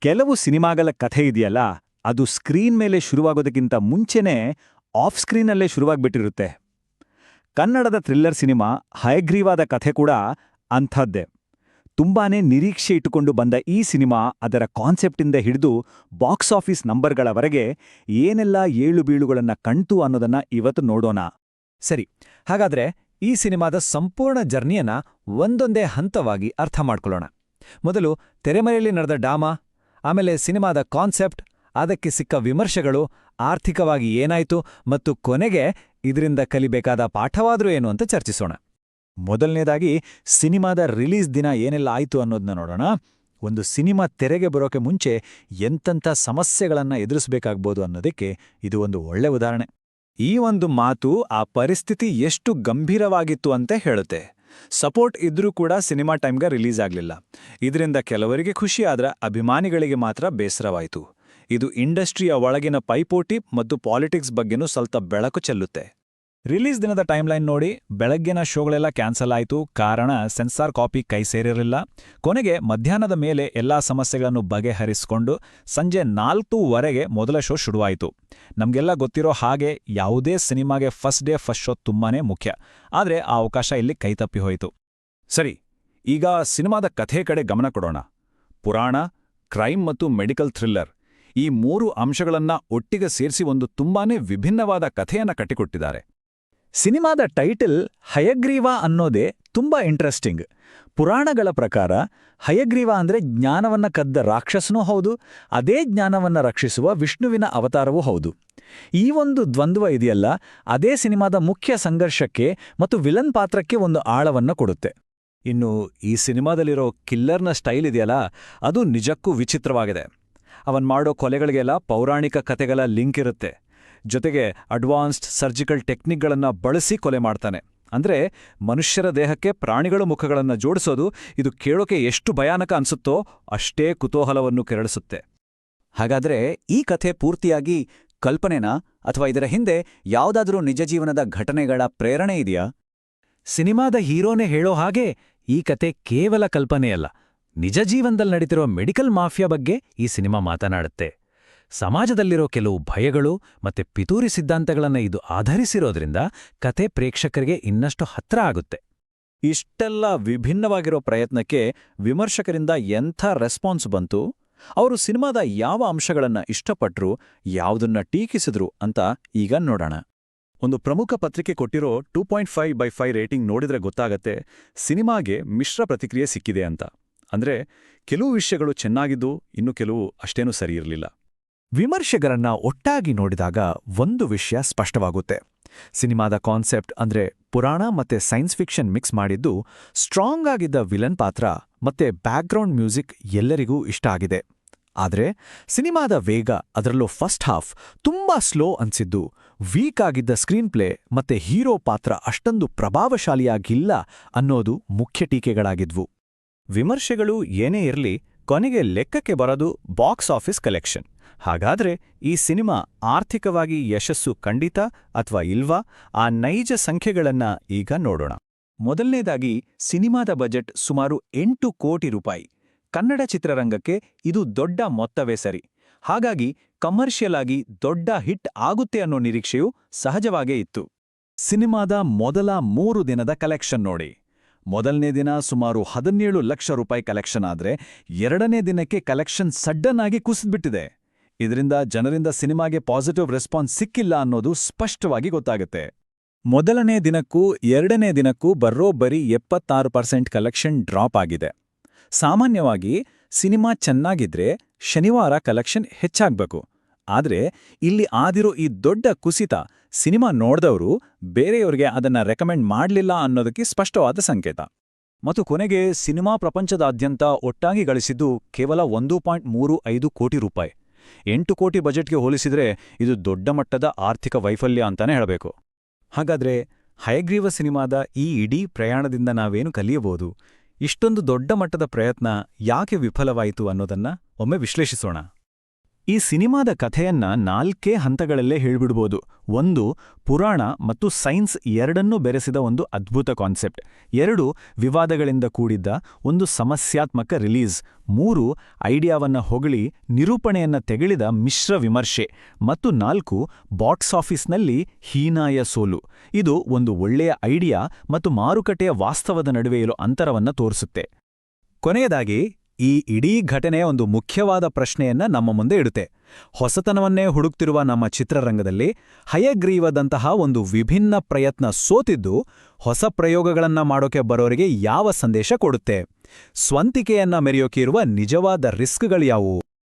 ಕೆಲವು ಸಿನಿಮಾಗಳ ಕಥೆ ಇದೆಯಲ್ಲ, ಅದು ಸ್ಕ್ರೀನ್ ಮೇಲೆ ಶುರುವಾಗೋದಕ್ಕಿಂತ ಮುಂಚೆನೇ ಆಫ್ ಸ್ಕ್ರೀನಲ್ಲೇ ಶುರುವಾಗ್ಬಿಟ್ಟಿರುತ್ತೆ. ಕನ್ನಡದ ಥ್ರಿಲ್ಲರ್ ಸಿನಿಮಾ ಹಯಗ್ರೀವಾದ ಕಥೆ ಕೂಡ ಅಂಥದ್ದೇ. ತುಂಬಾನೇ ನಿರೀಕ್ಷೆ ಇಟ್ಟುಕೊಂಡು ಬಂದ ಈ ಸಿನಿಮಾ ಅದರ ಕಾನ್ಸೆಪ್ಟಿಂದ ಹಿಡಿದು ಬಾಕ್ಸ್ ಆಫೀಸ್ ನಂಬರ್ಗಳವರೆಗೆ ಏನೆಲ್ಲ ಏಳುಬೀಳುಗಳನ್ನ ಕಣ್ತು ಅನ್ನೋದನ್ನ ಇವತ್ತು ನೋಡೋಣ. ಸರಿ, ಹಾಗಾದ್ರೆ ಈ ಸಿನಿಮಾದ ಸಂಪೂರ್ಣ ಜರ್ನಿಯನ್ನ ಒಂದೊಂದೇ ಹಂತವಾಗಿ ಅರ್ಥ ಮಾಡ್ಕೊಳ್ಳೋಣ. ಮೊದಲು ತೆರೆಮರೆಯಲ್ಲಿ ನಡೆದ ಡ್ರಾಮಾ, ಆಮೇಲೆ ಸಿನಿಮಾದ ಕಾನ್ಸೆಪ್ಟ್, ಅದಕ್ಕೆ ಸಿಕ್ಕ ವಿಮರ್ಶೆಗಳು, ಆರ್ಥಿಕವಾಗಿ ಏನಾಯ್ತು ಮತ್ತು ಕೊನೆಗೆ ಇದರಿಂದ ಕಲಿಬೇಕಾದ ಪಾಠವಾದ್ರೂ ಏನು ಅಂತ ಚರ್ಚಿಸೋಣ. ಮೊದಲನೇದಾಗಿ ಸಿನಿಮಾದ ರಿಲೀಸ್ ದಿನ ಏನೆಲ್ಲ ಆಯ್ತು ಅನ್ನೋದನ್ನ ನೋಡೋಣ. ಒಂದು ಸಿನಿಮಾ ತೆರೆಗೆ ಬರೋಕೆ ಮುಂಚೆ ಎಂತೆಂಥ ಸಮಸ್ಯೆಗಳನ್ನ ಎದುರಿಸಬೇಕಾಗ್ಬೋದು ಅನ್ನೋದಕ್ಕೆ ಇದು ಒಂದು ಒಳ್ಳೆ ಉದಾಹರಣೆ. ಈ ಒಂದು ಮಾತು ಆ ಪರಿಸ್ಥಿತಿ ಎಷ್ಟು ಗಂಭೀರವಾಗಿತ್ತು ಅಂತ ಹೇಳುತ್ತೆ. ಸಪೋರ್ಟ್ ಇದ್ರೂ ಕೂಡ ಸಿನಿಮಾ ಟೈಮ್ಗೆ ರಿಲೀಸ್ ಆಗಲಿಲ್ಲ. ಇದರಿಂದ ಕೆಲವರಿಗೆ ಖುಷಿ ಆದ್ರೆ ಅಭಿಮಾನಿಗಳಿಗೆ ಮಾತ್ರ ಬೇಸರವಾಯಿತು. ಇದು ಇಂಡಸ್ಟ್ರಿಯ ಒಳಗಿನ ಪೈಪೋಟಿ ಮತ್ತು ಪಾಲಿಟಿಕ್ಸ್ ಬಗ್ಗೆನೂ ಸ್ವಲ್ಪ ಬೆಳಕು ಚೆಲ್ಲುತ್ತೆ. ರಿಲೀಸ್ ದಿನದ ಟೈಮ್ಲೈನ್ ನೋಡಿ, ಬೆಳಗ್ಗಿನ ಶೋಗಳೆಲ್ಲ ಕ್ಯಾನ್ಸಲ್ ಆಯಿತು. ಕಾರಣ ಸೆನ್ಸಾರ್ ಕಾಪಿ ಕೈ ಸೇರಿರಲಿಲ್ಲ. ಕೊನೆಗೆ ಮಧ್ಯಾಹ್ನದ ಮೇಲೆ ಎಲ್ಲಾ ಸಮಸ್ಯೆಗಳನ್ನು ಬಗೆಹರಿಸಿಕೊಂಡು ಸಂಜೆ 4:00ವರೆಗೆ ಮೊದಲ ಶೋ ಶುರುವಾಯಿತು. ನಮಗೆಲ್ಲ ಗೊತ್ತಿರೋ ಹಾಗೆ ಯಾವುದೇ ಸಿನಿಮಾಗೆ ಫಸ್ಟ್ ಡೇ ಫಸ್ಟ್ ಶೋ ತುಂಬಾನೇ ಮುಖ್ಯ. ಆದರೆ ಆ ಅವಕಾಶ ಇಲ್ಲಿ ಕೈತಪ್ಪಿ ಹೋಯಿತು. ಸರಿ, ಈಗ ಸಿನಿಮಾದ ಕಥೆ ಕಡೆ ಗಮನ ಕೊಡೋಣ. ಪುರಾಣ, ಕ್ರೈಮ್ ಮತ್ತು ಮೆಡಿಕಲ್ ಥ್ರಿಲ್ಲರ್, ಈ 3 ಅಂಶಗಳನ್ನ ಒಟ್ಟಿಗೆ ಸೇರಿಸಿ ಒಂದು ತುಂಬಾನೇ ವಿಭಿನ್ನವಾದ ಕಥೆಯನ್ನ ಕಟ್ಟಿಕೊಟ್ಟಿದ್ದಾರೆ. ಸಿನಿಮಾದ ಟೈಟಲ್ ಹಯಗ್ರೀವ ಅನ್ನೋದೇ ತುಂಬಾ ಇಂಟ್ರೆಸ್ಟಿಂಗ್. ಪುರಾಣಗಳ ಪ್ರಕಾರ ಹಯಗ್ರೀವ ಅಂದ್ರೆ ಜ್ಞಾನವನ್ನ ಕದ್ದ ರಾಕ್ಷಸನೂ ಹೌದು, ಅದೇ ಜ್ಞಾನವನ್ನ ರಕ್ಷಿಸುವ ವಿಷ್ಣುವಿನ ಅವತಾರವೂ ಹೌದು. ಈ ಒಂದು ದ್ವಂದ್ವ ಇದೆಯಲ್ಲ, ಅದೇ ಸಿನಿಮಾದ ಮುಖ್ಯ ಸಂಘರ್ಷಕ್ಕೆ ಮತ್ತು ವಿಲನ್ ಪಾತ್ರಕ್ಕೆ ಒಂದು ಆಳವನ್ನ ಕೊಡುತ್ತೆ. ಇನ್ನು ಈ ಸಿನಿಮಾದಲ್ಲಿರೋ ಕಿಲ್ಲರ್ನ ಸ್ಟೈಲ್ ಇದೆಯಲ್ಲ, ಅದು ನಿಜಕ್ಕೂ ವಿಚಿತ್ರವಾಗಿದೆ. ಅವನ್ ಮಾಡೋ ಕೊಲೆಗಳಿಗೆಲ್ಲ ಪೌರಾಣಿಕ ಕಥೆಗಳ ಲಿಂಕ್ ಇರುತ್ತೆ. ಜೊತೆಗೆ ಅಡ್ವಾನ್ಸ್ಡ್ ಸರ್ಜಿಕಲ್ ಟೆಕ್ನಿಕ್ಗಳನ್ನ ಬಳಸಿ ಕೊಲೆ ಮಾಡ್ತಾನೆ. ಅಂದ್ರೆ ಮನುಷ್ಯರ ದೇಹಕ್ಕೆ ಪ್ರಾಣಿಗಳ ಮುಖಗಳನ್ನ ಜೋಡಿಸೋದು, ಇದು ಕೇಳೋಕೆ ಎಷ್ಟು ಭಯಾನಕ ಅನ್ಸುತ್ತೋ ಅಷ್ಟೇ ಕುತೂಹಲವನ್ನು ಕೆರಳಿಸುತ್ತೆ. ಹಾಗಾದ್ರೆ ಈ ಕಥೆ ಪೂರ್ತಿಯಾಗಿ ಕಲ್ಪನೆನಾ ಅಥವಾ ಇದರ ಹಿಂದೆ ಯಾವುದಾದ್ರೂ ನಿಜ ಜೀವನದ ಘಟನೆಗಳ ಪ್ರೇರಣೆ ಇದೆಯಾ? ಸಿನಿಮಾದ ಹೀರೋನೇ ಹೇಳೋ ಹಾಗೆ ಈ ಕತೆ ಕೇವಲ ಕಲ್ಪನೆಯಲ್ಲ, ನಿಜ ಜೀವನದಲ್ಲಿ ನಡೀತಿರೋ ಮೆಡಿಕಲ್ ಮಾಫಿಯಾ ಬಗ್ಗೆ ಈ ಸಿನಿಮಾ ಮಾತನಾಡುತ್ತೆ. ಸಮಾಜದಲ್ಲಿರೋ ಕೆಲವು ಭಯಗಳು ಮತ್ತೆ ಪಿತೂರಿ ಸಿದ್ಧಾಂತಗಳನ್ನ ಇದು ಆಧರಿಸಿರೋದ್ರಿಂದ ಕತೆ ಪ್ರೇಕ್ಷಕರಿಗೆ ಇನ್ನಷ್ಟು ಹತ್ರ ಆಗುತ್ತೆ. ಇಷ್ಟೆಲ್ಲ ವಿಭಿನ್ನವಾಗಿರೋ ಪ್ರಯತ್ನಕ್ಕೆ ವಿಮರ್ಶಕರಿಂದ ಎಂಥ ರೆಸ್ಪಾನ್ಸ್ ಬಂತು? ಅವರು ಸಿನಿಮಾದ ಯಾವ ಅಂಶಗಳನ್ನ ಇಷ್ಟಪಟ್ರು, ಯಾವುದನ್ನ ಟೀಕಿಸಿದ್ರು ಅಂತ ಈಗ ನೋಡೋಣ. ಒಂದು ಪ್ರಮುಖ ಪತ್ರಿಕೆ ಕೊಟ್ಟಿರೋ 2.5/5 ರೇಟಿಂಗ್ ನೋಡಿದ್ರೆ ಗೊತ್ತಾಗತ್ತೆ ಸಿನಿಮಾಗೆ ಮಿಶ್ರ ಪ್ರತಿಕ್ರಿಯೆ ಸಿಕ್ಕಿದೆ ಅಂತ. ಅಂದ್ರೆ ಕೆಲವು ವಿಷಯಗಳು ಚೆನ್ನಾಗಿದ್ದು, ಇನ್ನು ಕೆಲವು ಅಷ್ಟೇನೂ ಸರಿಯಿರಲಿಲ್ಲ. ವಿಮರ್ಶಕರನ್ನ ಒಟ್ಟಾಗಿ ನೋಡಿದಾಗ ಒಂದು ವಿಷಯ ಸ್ಪಷ್ಟವಾಗುತ್ತೆ. ಸಿನಿಮಾದ ಕಾನ್ಸೆಪ್ಟ್ ಅಂದ್ರೆ ಪುರಾಣ ಮತ್ತೆ ಸೈನ್ಸ್ ಫಿಕ್ಷನ್ ಮಿಕ್ಸ್ ಮಾಡಿದ್ದು, ಸ್ಟ್ರಾಂಗ್ ಆಗಿದ್ದ ವಿಲನ್ ಪಾತ್ರ ಮತ್ತೆ ಬ್ಯಾಕ್ಗ್ರೌಂಡ್ ಮ್ಯೂಸಿಕ್ ಎಲ್ಲರಿಗೂ ಇಷ್ಟ ಆಗಿದೆ. ಆದ್ರೆ ಸಿನಿಮಾದ ವೇಗ, ಅದರಲ್ಲೂ ಫಸ್ಟ್ ಹಾಫ್ ತುಂಬಾ ಸ್ಲೋ ಅನ್ಸಿದ್ದು, ವೀಕ್ ಆಗಿದ್ದ ಸ್ಕ್ರೀನ್ ಪ್ಲೇ ಮತ್ತೆ ಹೀರೋ ಪಾತ್ರ ಅಷ್ಟೊಂದು ಪ್ರಭಾವಶಾಲಿಯಾಗಿಲ್ಲ ಅನ್ನೋದು ಮುಖ್ಯ ಟೀಕೆಗಳಾಗಿದ್ವು. ವಿಮರ್ಶೆಗಳು ಏನೇ ಇರಲಿ, ಕೊನೆಗೆ ಲೆಕ್ಕಕ್ಕೆ ಬರೋದು ಬಾಕ್ಸ್ ಆಫೀಸ್ ಕಲೆಕ್ಷನ್. ಹಾಗಾದ್ರೆ ಈ ಸಿನಿಮಾ ಆರ್ಥಿಕವಾಗಿ ಯಶಸ್ಸು ಖಂಡಿತ ಅಥವಾ ಇಲ್ವಾ? ಆ ನೈಜ ಸಂಖ್ಯೆಗಳನ್ನ ಈಗ ನೋಡೋಣ. ಮೊದಲನೇದಾಗಿ ಸಿನಿಮಾದ ಬಜೆಟ್ ಸುಮಾರು 8 ಕೋಟಿ ರೂಪಾಯಿ. ಕನ್ನಡ ಚಿತ್ರರಂಗಕ್ಕೆ ಇದು ದೊಡ್ಡ ಮೊತ್ತವೇ ಸರಿ. ಹಾಗಾಗಿ ಕಮರ್ಷಿಯಲ್ ಆಗಿ ದೊಡ್ಡ ಹಿಟ್ ಆಗುತ್ತೆ ಅನ್ನೋ ನಿರೀಕ್ಷೆಯು ಸಹಜವಾಗೇ ಇತ್ತು. ಸಿನಿಮಾದ ಮೊದಲ 3 ದಿನದ ಕಲೆಕ್ಷನ್ ನೋಡಿ. ಮೊದಲನೇ ದಿನ ಸುಮಾರು 17 ಲಕ್ಷ ರೂಪಾಯಿ ಕಲೆಕ್ಷನ್ ಆದ್ರೆ, ಎರಡನೇ ದಿನಕ್ಕೆ ಕಲೆಕ್ಷನ್ ಸಡ್ಡನ್ ಆಗಿ ಕುಸಿದ್ಬಿಟ್ಟಿದೆ. ಇದರಿಂದ ಜನರಿಂದ ಸಿನಿಮಾಗೆ ಪಾಸಿಟಿವ್ ರೆಸ್ಪಾನ್ಸ್ ಸಿಕ್ಕಿಲ್ಲ ಅನ್ನೋದು ಸ್ಪಷ್ಟವಾಗಿ ಗೊತ್ತಾಗುತ್ತೆ. ಮೊದಲನೇ ದಿನಕ್ಕೂ ಎರಡನೇ ದಿನಕ್ಕೂ ಬರೋಬ್ಬರಿ 76% ಕಲೆಕ್ಷನ್ ಡ್ರಾಪ್ ಆಗಿದೆ. ಸಾಮಾನ್ಯವಾಗಿ ಸಿನಿಮಾ ಚೆನ್ನಾಗಿದ್ರೆ ಶನಿವಾರ ಕಲೆಕ್ಷನ್ ಹೆಚ್ಚಾಗ್ಬೇಕು. ಆದ್ರೆ ಇಲ್ಲಿ ಆದಿರೋ ಈ ದೊಡ್ಡ ಕುಸಿತ ಸಿನಿಮಾ ನೋಡ್ದವರು ಬೇರೆಯವ್ರಿಗೆ ಅದನ್ನ ರೆಕಮೆಂಡ್ ಮಾಡ್ಲಿಲ್ಲ ಅನ್ನೋದಕ್ಕೆ ಸ್ಪಷ್ಟವಾದ ಸಂಕೇತ. ಮತ್ತು ಕೊನೆಗೆ ಸಿನಿಮಾ ಪ್ರಪಂಚದಾದ್ಯಂತ ಒಟ್ಟಾಗಿ ಗಳಿಸಿದ್ದು ಕೇವಲ 1.35 ಕೋಟಿ ರೂಪಾಯಿ. 8 ಕೋಟಿ ಬಜೆಟ್ಗೆ ಹೋಲಿಸಿದ್ರೆ ಇದು ದೊಡ್ಡ ಮಟ್ಟದ ಆರ್ಥಿಕ ವೈಫಲ್ಯ ಅಂತಾನೆ ಹೇಳಬೇಕು. ಹಾಗಾದ್ರೆ ಹಯಗ್ರೀವ ಸಿನಿಮಾದ ಈ ಇಡೀ ಪ್ರಯಾಣದಿಂದ ನಾವೇನು ಕಲಿಯಬಹುದು? ಇಷ್ಟೊಂದು ದೊಡ್ಡ ಮಟ್ಟದ ಪ್ರಯತ್ನ ಯಾಕೆ ವಿಫಲವಾಯಿತು ಅನ್ನೋದನ್ನ ಒಮ್ಮೆ ವಿಶ್ಲೇಷಿಸೋಣ. ಈ ಸಿನಿಮಾದ ಕಥೆಯನ್ನ 4 ಹಂತಗಳಲ್ಲೇ ಹೇಳ್ಬಿಡ್ಬೋದು. 1, ಪುರಾಣ ಮತ್ತು ಸೈನ್ಸ್ ಎರಡನ್ನೂ ಬೆರೆಸಿದ ಒಂದು ಅದ್ಭುತ ಕಾನ್ಸೆಪ್ಟ್. 2, ವಿವಾದಗಳಿಂದ ಕೂಡಿದ್ದ ಒಂದು ಸಮಸ್ಯಾತ್ಮಕ ರಿಲೀಸ್. 3, ಐಡಿಯಾವನ್ನ ಹೊಗಳಿ ನಿರೂಪಣೆಯನ್ನ ತೆಗಳಿದ ಮಿಶ್ರ ವಿಮರ್ಶೆ. ಮತ್ತು 4, ಬಾಕ್ಸ್ ಆಫೀಸ್ನಲ್ಲಿ ಹೀನಾಯ ಸೋಲು. ಇದು ಒಂದು ಒಳ್ಳೆಯ ಐಡಿಯಾ ಮತ್ತು ಮಾರುಕಟ್ಟೆಯ ವಾಸ್ತವದ ನಡುವೆ ಇರೋ ಅಂತರವನ್ನ ತೋರಿಸುತ್ತೆ. ಕೊನೆಯದಾಗಿ ಈ ಇಡೀ ಘಟನೆ ಒಂದು ಮುಖ್ಯವಾದ ಪ್ರಶ್ನೆಯನ್ನ ನಮ್ಮ ಮುಂದೆ ಇಡುತ್ತೆ. ಹೊಸತನವನ್ನೇ ಹುಡುಕ್ತಿರುವ ನಮ್ಮ ಚಿತ್ರರಂಗದಲ್ಲಿ ಹಯಗ್ರೀವದಂತಹ ಒಂದು ವಿಭಿನ್ನ ಪ್ರಯತ್ನ ಸೋತಿದ್ದು ಹೊಸ ಪ್ರಯೋಗಗಳನ್ನ ಮಾಡೋಕೆ ಬರೋರಿಗೆ ಯಾವ ಸಂದೇಶ ಕೊಡುತ್ತೆ? ಸ್ವಂತಿಕೆಯನ್ನ ಮೆರೆಯೋಕೆ ಇರುವ ನಿಜವಾದ ರಿಸ್ಕ್ಗಳ್ಯಾವು?